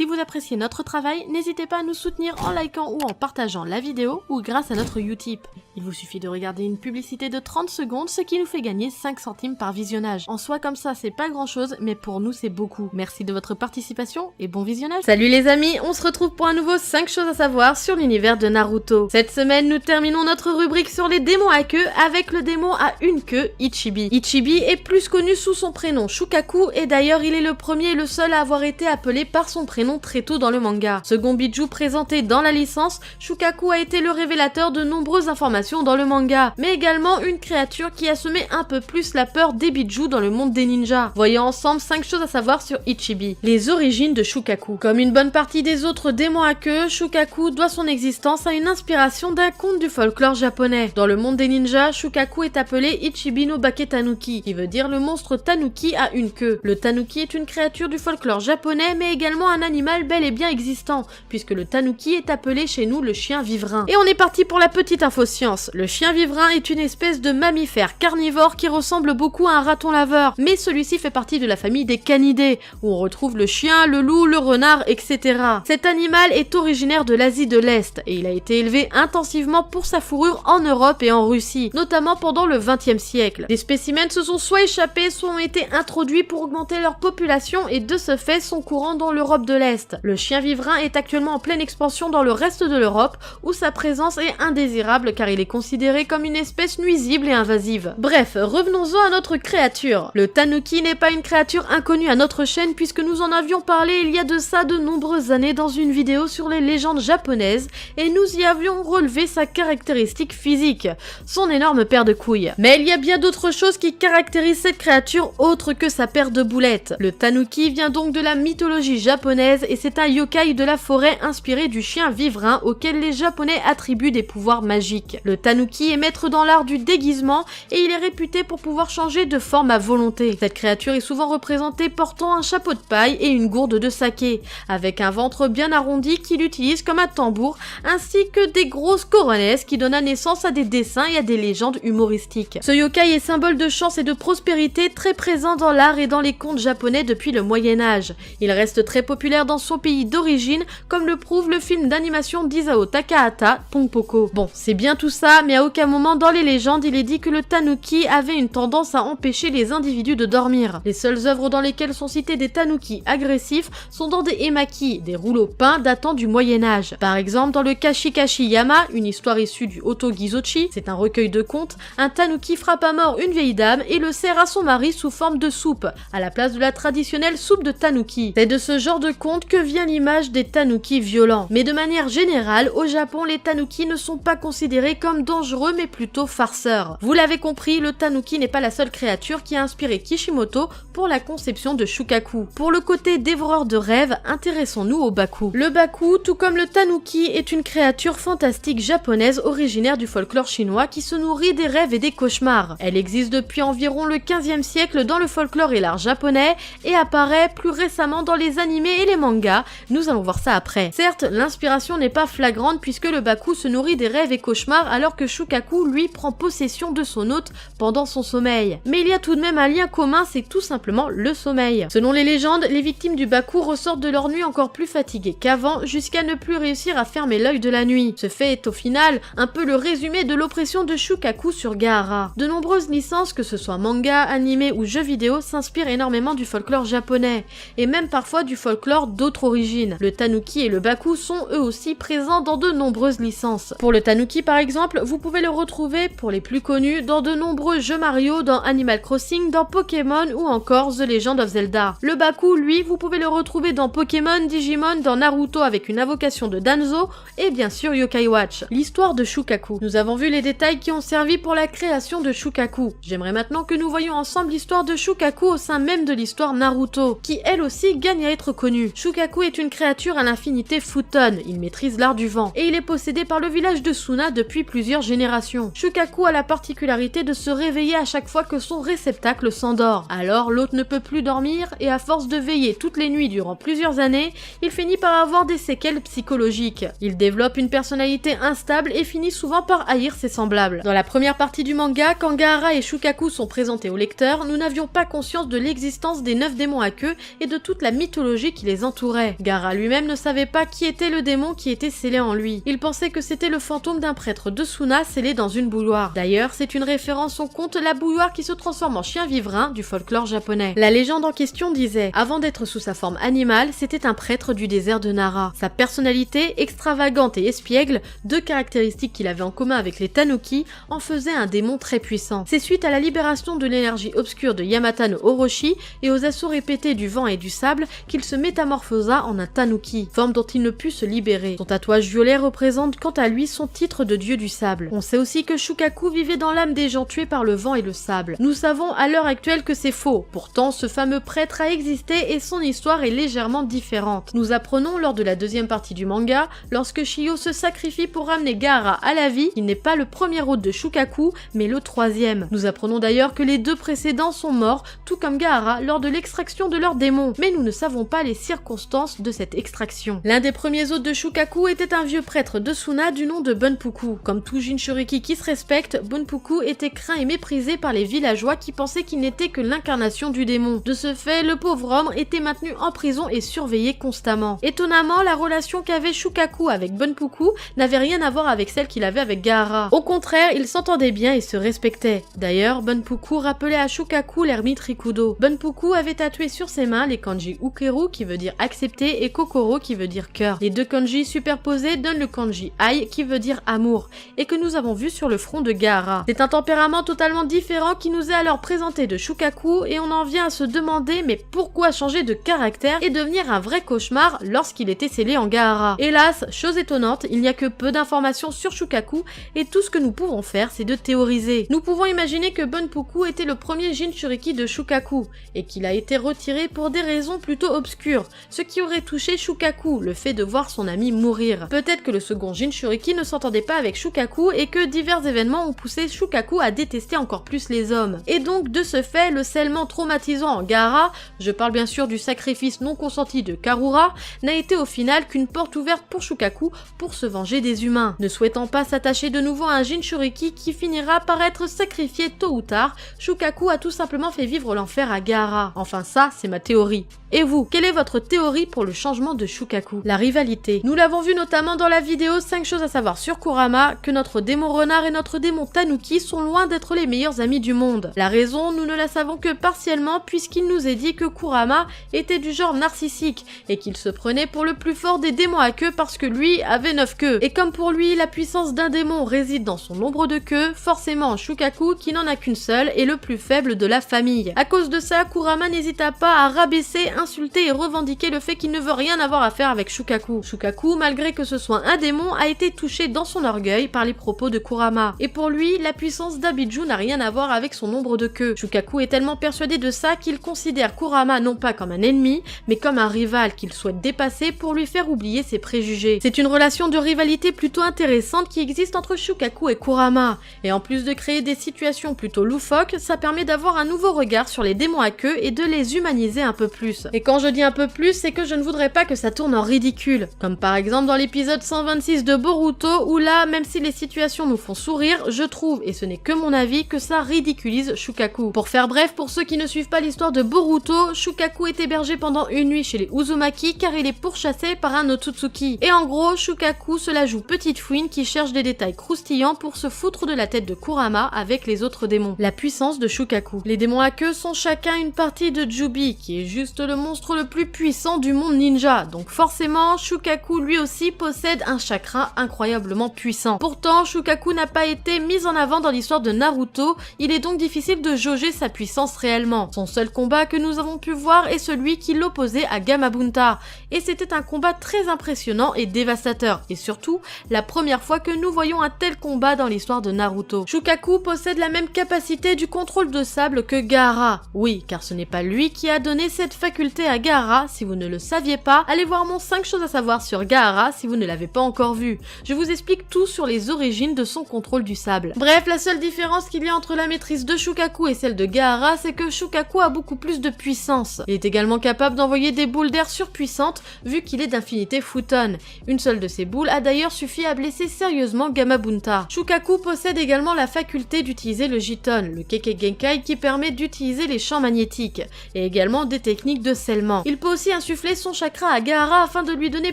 Si vous appréciez notre travail, n'hésitez pas à nous soutenir en likant ou en partageant la vidéo ou grâce à notre Utip. Il vous suffit de regarder une publicité de 30 secondes, ce qui nous fait gagner 5 centimes par visionnage. En soi, comme ça, c'est pas grand chose, mais pour nous, c'est beaucoup. Merci de votre participation et bon visionnage. Salut les amis, on se retrouve pour un nouveau 5 choses à savoir sur l'univers de Naruto. Cette semaine, nous terminons notre rubrique sur les démons à queue avec le démon à une queue, Ichibi. Ichibi est plus connu sous son prénom Shukaku et d'ailleurs, il est le premier et le seul à avoir été appelé par son prénom très tôt dans le manga. Second bijou présenté dans la licence, Shukaku a été le révélateur de nombreuses informations dans le manga, mais également une créature qui a semé un peu plus la peur des bijou dans le monde des ninjas. Voyons ensemble 5 choses à savoir sur Ichibi. Les origines de Shukaku. Comme une bonne partie des autres démons à queue, Shukaku doit son existence à une inspiration d'un conte du folklore japonais. Dans le monde des ninjas, Shukaku est appelé Ichibi no Bake Tanuki, qui veut dire le monstre tanuki à une queue. Le tanuki est une créature du folklore japonais, mais également un animal bel et bien existant, puisque le tanuki est appelé chez nous le chien vivrain. Et on est parti pour la petite info science. Le chien vivrain est une espèce de mammifère carnivore qui ressemble beaucoup à un raton laveur, mais celui-ci fait partie de la famille des canidés, où on retrouve le chien, le loup, le renard, etc. Cet animal est originaire de l'Asie de l'Est, et il a été élevé intensivement pour sa fourrure en Europe et en Russie, notamment pendant le XXe siècle. Des spécimens se sont soit échappés, soit ont été introduits pour augmenter leur population et de ce fait sont courants dans l'Europe de l'Est. Le chien vivrain est actuellement en pleine expansion dans le reste de l'Europe, où sa présence est indésirable car il est considéré comme une espèce nuisible et invasive. Bref, revenons-en à notre créature. Le tanuki n'est pas une créature inconnue à notre chaîne puisque nous en avions parlé il y a de ça de nombreuses années dans une vidéo sur les légendes japonaises et nous y avions relevé sa caractéristique physique, son énorme paire de couilles. Mais il y a bien d'autres choses qui caractérisent cette créature autre que sa paire de boulettes. Le tanuki vient donc de la mythologie japonaise et c'est un yokai de la forêt inspiré du chien vivrain auquel les japonais attribuent des pouvoirs magiques. Le tanuki est maître dans l'art du déguisement et il est réputé pour pouvoir changer de forme à volonté. Cette créature est souvent représentée portant un chapeau de paille et une gourde de saké, avec un ventre bien arrondi qu'il utilise comme un tambour, ainsi que des grosses coronesses qui donnent naissance à des dessins et à des légendes humoristiques. Ce yokai est symbole de chance et de prospérité très présent dans l'art et dans les contes japonais depuis le Moyen-Âge. Il reste très populaire dans son pays d'origine, comme le prouve le film d'animation d'Isao Takahata, Pongpoko. Bon, c'est bien tout ça, mais à aucun moment dans les légendes il est dit que le tanuki avait une tendance à empêcher les individus de dormir. Les seules œuvres dans lesquelles sont cités des tanuki agressifs sont dans des emaki, des rouleaux peints datant du Moyen-Âge. Par exemple, dans le Kashikashi Yama, une histoire issue du Otogizochi, c'est un recueil de contes, un tanuki frappe à mort une vieille dame et le sert à son mari sous forme de soupe, à la place de la traditionnelle soupe de tanuki. C'est de ce genre de conte que vient l'image des tanuki violents. Mais de manière générale, au Japon, les tanuki ne sont pas considérés comme dangereux mais plutôt farceurs. Vous l'avez compris, le tanuki n'est pas la seule créature qui a inspiré Kishimoto pour la conception de Shukaku. Pour le côté dévoreur de rêves, intéressons-nous au Baku. Le Baku, tout comme le tanuki, est une créature fantastique japonaise originaire du folklore chinois qui se nourrit des rêves et des cauchemars. Elle existe depuis environ le 15e siècle dans le folklore et l'art japonais et apparaît plus récemment dans les animés et les mangas. Nous allons voir ça après. Certes, l'inspiration n'est pas flagrante puisque le Baku se nourrit des rêves et cauchemars alors que Shukaku, lui, prend possession de son hôte pendant son sommeil. Mais il y a tout de même un lien commun, c'est tout simplement le sommeil. Selon les légendes, les victimes du Baku ressortent de leur nuit encore plus fatiguées qu'avant, jusqu'à ne plus réussir à fermer l'œil de la nuit. Ce fait est au final un peu le résumé de l'oppression de Shukaku sur Gaara. De nombreuses licences, que ce soit manga, animé ou jeux vidéo, s'inspirent énormément du folklore japonais, et même parfois du folklore d'autres origines. Le tanuki et le Baku sont eux aussi présents dans de nombreuses licences. Pour le tanuki par exemple, vous pouvez le retrouver, pour les plus connus, dans de nombreux jeux Mario, dans Animal Crossing, dans Pokémon ou encore The Legend of Zelda. Le Baku, lui, vous pouvez le retrouver dans Pokémon, Digimon, dans Naruto avec une invocation de Danzo, et bien sûr Yokai Watch. L'histoire de Shukaku. Nous avons vu les détails qui ont servi pour la création de Shukaku. J'aimerais maintenant que nous voyions ensemble l'histoire de Shukaku au sein même de l'histoire Naruto, qui elle aussi gagne à être connue. Shukaku est une créature à l'infinité Futon, il maîtrise l'art du vent, et il est possédé par le village de Suna depuis plusieurs générations. Shukaku a la particularité de se réveiller à chaque fois que son réceptacle s'endort. Alors l'hôte ne peut plus dormir, et à force de veiller toutes les nuits durant plusieurs années, il finit par avoir des séquelles psychologiques. Il développe une personnalité instable et finit souvent par haïr ses semblables. Dans la première partie du manga, quand Gaara et Shukaku sont présentés au lecteur, nous n'avions pas conscience de l'existence des 9 démons à queue et de toute la mythologie qui les entoure. l'entourait. Gaara lui-même ne savait pas qui était le démon qui était scellé en lui. Il pensait que c'était le fantôme d'un prêtre de Suna scellé dans une bouilloire. D'ailleurs, c'est une référence au conte La bouilloire qui se transforme en chien vivrain du folklore japonais. La légende en question disait, avant d'être sous sa forme animale, c'était un prêtre du désert de Nara. Sa personnalité, extravagante et espiègle, deux caractéristiques qu'il avait en commun avec les Tanuki, en faisaient un démon très puissant. C'est suite à la libération de l'énergie obscure de Yamata no Orochi et aux assauts répétés du vent et du sable qu'il se métamorphosa en un Tanuki, forme dont il ne put se libérer. Son tatouage violet représente quant à lui son titre de dieu du sable. On sait aussi que Shukaku vivait dans l'âme des gens tués par le vent et le sable. Nous savons à l'heure actuelle que c'est faux. Pourtant, ce fameux prêtre a existé et son histoire est légèrement différente. Nous apprenons lors de la deuxième partie du manga, lorsque Shio se sacrifie pour ramener Gaara à la vie, il n'est pas le premier hôte de Shukaku, mais le troisième. Nous apprenons d'ailleurs que les deux précédents sont morts, tout comme Gaara, lors de l'extraction de leur démon. Mais nous ne savons pas les circonstances de cette extraction. L'un des premiers hôtes de Shukaku était un vieux prêtre de Suna du nom de Bunpuku. Comme tout Jinchuriki qui se respecte, Bunpuku était craint et méprisé par les villageois qui pensaient qu'il n'était que l'incarnation du démon. De ce fait, le pauvre homme était maintenu en prison et surveillé constamment. Étonnamment, la relation qu'avait Shukaku avec Bunpuku n'avait rien à voir avec celle qu'il avait avec Gaara. Au contraire, ils s'entendaient bien et se respectaient. D'ailleurs, Bunpuku rappelait à Shukaku l'ermite Rikudo. Bunpuku avait tatoué sur ses mains les kanji Ukeru qui veut dire accepter et Kokoro qui veut dire cœur. Les deux kanji superposés donnent le kanji Ai qui veut dire amour et que nous avons vu sur le front de Gaara. C'est un tempérament totalement différent qui nous est alors présenté de Shukaku et on en vient à se demander mais pourquoi changer de caractère et devenir un vrai cauchemar lorsqu'il était scellé en Gaara. Hélas, chose étonnante, il n'y a que peu d'informations sur Shukaku et tout ce que nous pouvons faire c'est de théoriser. Nous pouvons imaginer que Bunpuku était le premier Jinchuriki de Shukaku et qu'il a été retiré pour des raisons plutôt obscures, ce qui aurait touché Shukaku, le fait de voir son ami mourir. Peut-être que le second Jinchuriki ne s'entendait pas avec Shukaku et que divers événements ont poussé Shukaku à détester encore plus les hommes. Et donc de ce fait, le scellement traumatisant en Gaara, je parle bien sûr du sacrifice non consenti de Karura, n'a été au final qu'une porte ouverte pour Shukaku pour se venger des humains. Ne souhaitant pas s'attacher de nouveau à un Jinchuriki qui finira par être sacrifié tôt ou tard, Shukaku a tout simplement fait vivre l'enfer à Gaara. Enfin ça, c'est ma théorie. Et vous, quelle est votre théorie pour le changement de Shukaku? La rivalité. Nous l'avons vu notamment dans la vidéo 5 choses à savoir sur Kurama, que notre démon renard et notre démon Tanuki sont loin d'être les meilleurs amis du monde. La raison, nous ne la savons que partiellement puisqu'il nous est dit que Kurama était du genre narcissique et qu'il se prenait pour le plus fort des démons à queue parce que lui avait 9 queues. Et comme pour lui, la puissance d'un démon réside dans son nombre de queues, forcément Shukaku, qui n'en a qu'une seule, est le plus faible de la famille. À cause de ça, Kurama n'hésita pas à rabaisser, insulter et revendiquer le fait qu'il ne veut rien avoir à faire avec Shukaku. Shukaku, malgré que ce soit un démon, a été touché dans son orgueil par les propos de Kurama. Et pour lui, la puissance d'Abiju n'a rien à voir avec son nombre de queues. Shukaku est tellement persuadé de ça qu'il considère Kurama non pas comme un ennemi, mais comme un rival qu'il souhaite dépasser pour lui faire oublier ses préjugés. C'est une relation de rivalité plutôt intéressante qui existe entre Shukaku et Kurama. Et en plus de créer des situations plutôt loufoques, ça permet d'avoir un nouveau regard sur les démons à queue et de les humaniser un peu plus. Et quand je dis un peu plus, c'est que je ne voudrais pas que ça tourne en ridicule. Comme par exemple dans l'épisode 126 de Boruto, où là, même si les situations nous font sourire, je trouve, et ce n'est que mon avis, que ça ridiculise Shukaku. Pour faire bref, pour ceux qui ne suivent pas l'histoire de Boruto, Shukaku est hébergé pendant une nuit chez les Uzumaki car il est pourchassé par un Otsutsuki. Et en gros, Shukaku se la joue petite fouine qui cherche des détails croustillants pour se foutre de la tête de Kurama avec les autres démons. La puissance de Shukaku. Les démons à queue sont chacun une partie de Jubi, qui est juste le monstre le plus puissant du monde ninja. Donc forcément, Shukaku lui aussi possède un chakra incroyablement puissant. Pourtant, Shukaku n'a pas été mis en avant dans l'histoire de Naruto, il est donc difficile de jauger sa puissance réellement. Son seul combat que nous avons pu voir est celui qui l'opposait à Gamabunta, et c'était un combat très impressionnant et dévastateur, et surtout, la première fois que nous voyons un tel combat dans l'histoire de Naruto. Shukaku possède la même capacité du contrôle de sable que Gaara. Oui, car ce n'est pas lui qui a donné cette faculté à Gaara. Si vous ne le saviez pas, allez voir mon 5 choses à savoir sur Gaara si vous ne l'avez pas encore vu. Je vous explique tout sur les origines de son contrôle du sable. Bref, la seule différence qu'il y a entre la maîtrise de Shukaku et celle de Gaara, c'est que Shukaku a beaucoup plus de puissance. Il est également capable d'envoyer des boules d'air surpuissantes, vu qu'il est d'infinité Futon. Une seule de ces boules a d'ailleurs suffi à blesser sérieusement Gamabunta. Shukaku possède également la faculté d'utiliser le Jiton, le Keke Genkai qui permet d'utiliser les champs magnétiques, et également des techniques de scellement. Il peut aussi insufflait son chakra à Gaara afin de lui donner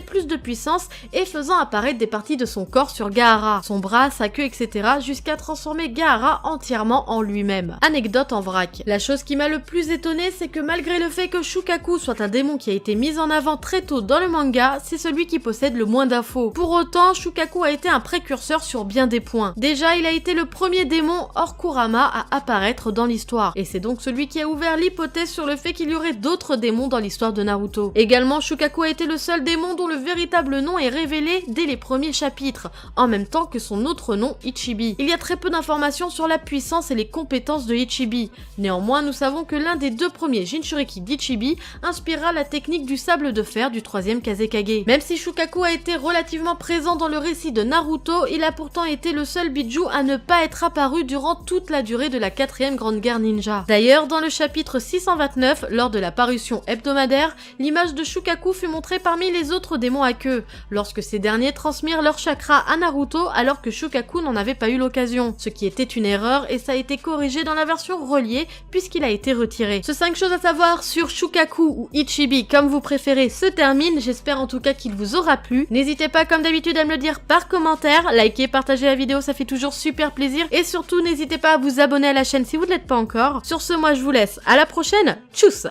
plus de puissance et faisant apparaître des parties de son corps sur Gaara, son bras, sa queue, etc. jusqu'à transformer Gaara entièrement en lui-même. Anecdote en vrac. La chose qui m'a le plus étonné, c'est que malgré le fait que Shukaku soit un démon qui a été mis en avant très tôt dans le manga, c'est celui qui possède le moins d'infos. Pour autant, Shukaku a été un précurseur sur bien des points. Déjà, il a été le premier démon hors Kurama à apparaître dans l'histoire, et c'est donc celui qui a ouvert l'hypothèse sur le fait qu'il y aurait d'autres démons dans l'histoire de Naruto. Également, Shukaku a été le seul démon dont le véritable nom est révélé dès les premiers chapitres, en même temps que son autre nom, Ichibi. Il y a très peu d'informations sur la puissance et les compétences de Ichibi. Néanmoins, nous savons que l'un des deux premiers Jinchuriki d'Ichibi inspirera la technique du sable de fer du troisième Kazekage. Même si Shukaku a été relativement présent dans le récit de Naruto, il a pourtant été le seul Biju à ne pas être apparu durant toute la durée de la 4e Grande Guerre Ninja. D'ailleurs, dans le chapitre 629, lors de la parution hebdomadaire, l'image de Shukaku fut montrée parmi les autres démons à queue, lorsque ces derniers transmirent leur chakra à Naruto alors que Shukaku n'en avait pas eu l'occasion, ce qui était une erreur et ça a été corrigé dans la version reliée puisqu'il a été retiré. Ce 5 choses à savoir sur Shukaku ou Ichibi comme vous préférez se termine, j'espère en tout cas qu'il vous aura plu. N'hésitez pas comme d'habitude à me le dire par commentaire, likez, partagez la vidéo, ça fait toujours super plaisir et surtout n'hésitez pas à vous abonner à la chaîne si vous ne l'êtes pas encore. Sur ce, moi je vous laisse, à la prochaine, tchuss!